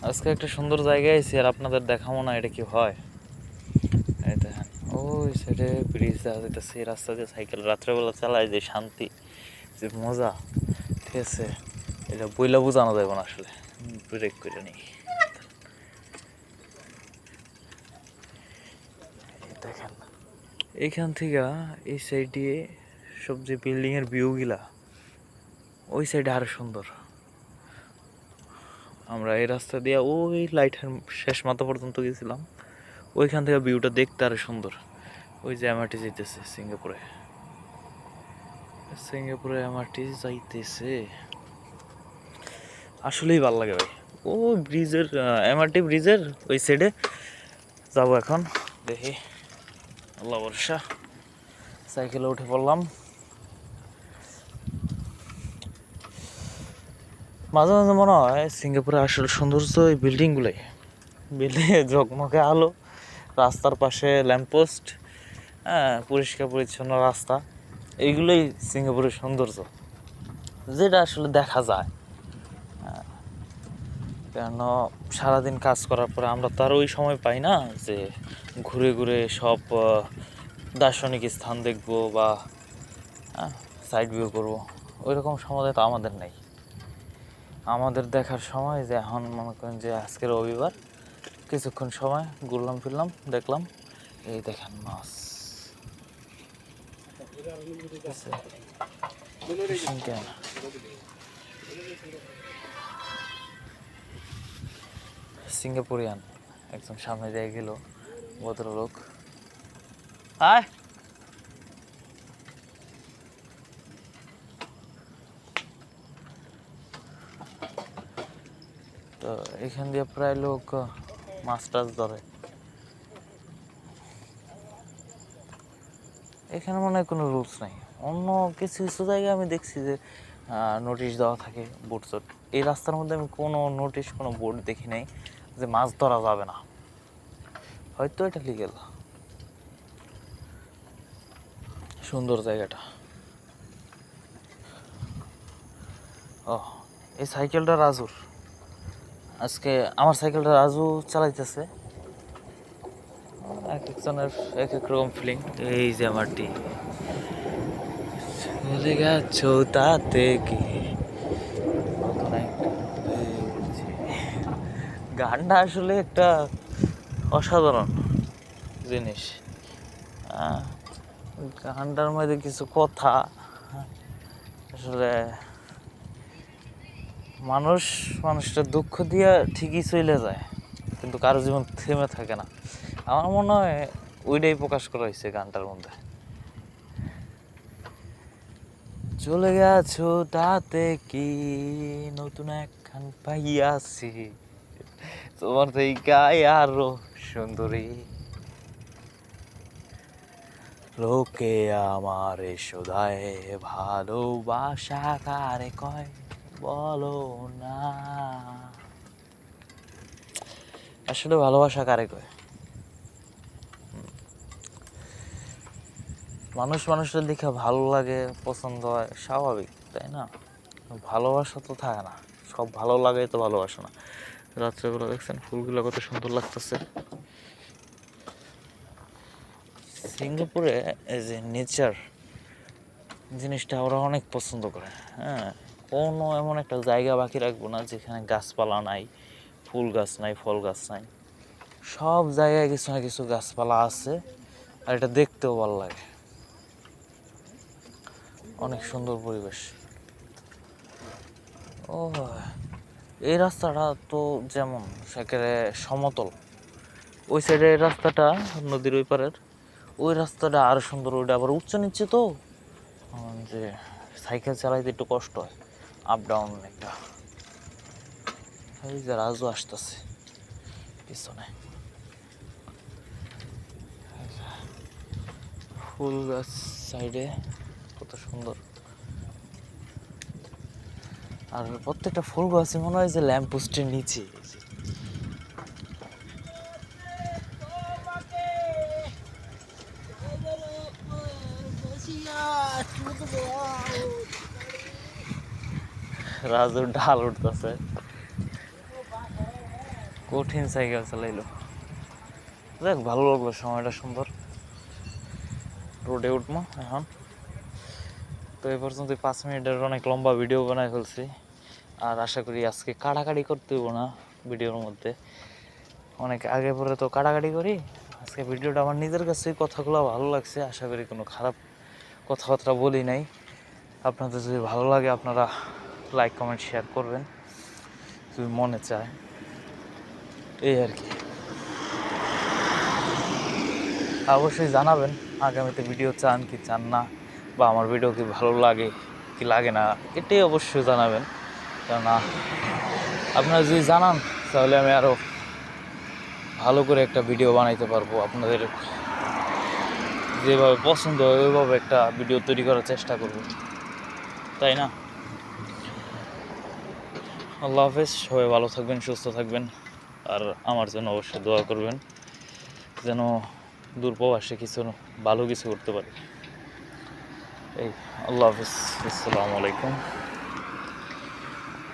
আজকে একটা সুন্দর জায়গায় আইছি আর আপনাদের দেখাবো না এটা কি হয়। এই দেখেন ওই সাইডে ব্রিজ দেখা যাইতেছে, এই রাস্তা দিয়ে সাইকেল রাত্রেবেলা চালায় যে শান্তি, যে মজা, ঠিক আছে, এটা বইলা বোঝানো যাবে না আসলে। ব্রেক করে নিই। দেখেন এইখান থেকে এই সাইডে সব যে বিল্ডিং এর ভিউ গিলা ওই সাইডে আরো সুন্দর। আমরা এই রাস্তা দিয়ে ওই লাইটের শেষ মাথা পর্যন্ত গেছিলাম, ওইখান থেকে ভিউটা দেখতে আরো সুন্দর। ওই যে এমআরটি যাইতেছে সিঙ্গাপুরে, সিঙ্গাপুরে এমআরটি যাইতেছে, আসলেই ভালো লাগে ভাই। ও ব্রিজের এমআরটি ব্রিজের ওই সাইডে যাবো এখন, দেখি আল্লাহ ভরসা। সাইকেলে উঠে পড়লাম। মাঝে মাঝে মনে হয় সিঙ্গাপুরে আসলে সৌন্দর্য এই বিল্ডিংগুলোই, বিল্ডিংয়ে ঝকমকে আলো, রাস্তার পাশে ল্যাম্পপোস্ট, হ্যাঁ, পরিষ্কার পরিচ্ছন্ন রাস্তা, এইগুলোই সিঙ্গাপুরের সৌন্দর্য, যেটা আসলে দেখা যায়। কেন সারাদিন কাজ করার পরে আমরা তো আর ওই সময় পাই না যে ঘুরে ঘুরে সব দার্শনিক স্থান দেখবো বা সাইড ভিউ করবো, ওই রকম সময় তো আমাদের নেই। আমাদের দেখার সময় যে এখন মনে করেন যে আজকে রবিবার, কিছুক্ষণ সময় ঘুরলাম ফিরলাম দেখলাম, এই দেখেন মাছ, সিঙ্গাপুরিয়ান একদম সামনে দিয়ে গেল ভদ্রলোক। আয়, তো এখান দিয়ে প্রায় লোক মাছ টাছ ধরে। এখানে মনে হয় কোনো রুলস নাই। অন্য কিছু কিছু জায়গায় আমি দেখছি যে নোটিশ দেওয়া থাকে, বোট চোট। এই রাস্তার মধ্যে আমি কোনো নোটিশ, কোনো বোর্ড দেখি নাই যে মাছ ধরা যাবে না। হয়তো এটা লিগেল। সুন্দর জায়গাটা। ও, এই সাইকেলটা রাজুর। আজকে আমার সাইকেলটা রাজু চালাইতেছে। এক একজনের এক এক রকম ফিলিং। এই যে আমারটি চলে গেছো তাতে কি, গানটা আসলে একটা অসাধারণ জিনিস। গানটার মধ্যে কিছু কথা আসলে মানুষটা দুঃখ দিয়ে ঠিকই চলে যায়, কিন্তু কারো জীবন থেমে থাকে না। আমার মনে হয় ওইটাই প্রকাশ করা হয়েছে গানটার মধ্যে। চলে গেছো তাতে কি, নতুন একখান পাইয়াছি, তোমার এই গায়ে আরো সুন্দরী, লোকে আমারে শোধায় ভালোবাসা কারে কয় বলো না। আসলে ভালোবাসা কারে কয়? মানুষের দেখে ভালো লাগে, পছন্দ হয়, স্বাভাবিক, তাই না? ভালোবাসা তো থাকে না, সব ভালো লাগে তো ভালোবাসা না। রাত্রেবেলা দেখছেন ফুলগুলো কত সুন্দর লাগতেছে। সিঙ্গাপুরে এই যে নেচার জিনিসটা ওরা অনেক পছন্দ করে। হ্যাঁ, কোনো এমন একটা জায়গা বাকি রাখবো না যেখানে গাছপালা নাই, ফুল গাছ নাই, ফল গাছ নাই। সব জায়গায় কিছু না কিছু গাছপালা আছে, আর এটা দেখতেও ভালো লাগে। অনেক সুন্দর পরিবেশ। ও, এই রাস্তাটা তো যেমন একেবারে সমতল, ওই সাইডের রাস্তাটা নদীর ওই পারের ওই রাস্তাটা আরো সুন্দর। ওইটা আবার উচ্চ নিচ্ছে তো, যে সাইকেল চালাইতে একটু কষ্ট হয়, আপ ডাউন একটা। এই যে রাজু আসতেছে পিছনে, ফুল গাছ সাইডে কত সুন্দর। আর প্রত্যেকটা ফুল গাছ মনে হয় যে ল্যাম্প পোস্টের নিচে। রাজুর ঢাল উঠতেছে। কঠিন সাইকেল চালাইলো। দেখ ভালো লাগলো, সময়টা সুন্দর। রোডে উঠবো এখন। তো এই পর্যন্ত 5 মিনিটের অনেক লম্বা ভিডিও বানাই ফেলছি। আর আশা করি আজকে কাটাকাটি করতে হইব না ভিডিওর মধ্যে। অনেক আগে পরে তো কাটাকাটি করি। আজকে ভিডিওটা আমার নিজের কাছেই কথাগুলো ভালো লাগছে, আশা করি কোনো খারাপ কথাবার্তা বলি নাই। আপনাদের যদি ভালো লাগে আপনারা লাইক কমেন্ট শেয়ার করবেন যদি মনে চায়, এই আর কি। অবশ্যই জানাবেন আগামীতে ভিডিও চান কি চান না, বা আমার ভিডিও কি ভালো লাগে কি লাগে না, এটাই অবশ্যই জানাবেন। কেননা আপনারা যদি জানান তাহলে আমি আরও ভালো করে একটা ভিডিও বানাইতে পারবো। আপনাদের যেভাবে পছন্দ হয় ওইভাবে একটা ভিডিও তৈরি করার চেষ্টা করব, তাই না? আল্লাহ হাফেজ, সবাই ভালো থাকবেন, সুস্থ থাকবেন। আর আমার জন্য অবশ্যই দোয়া করবেন যেন দূরপ্রবাসে কিছু ভালো কিছু করতে পারি। এই আল্লাহ হাফেজ, আসসালামু আলাইকুম।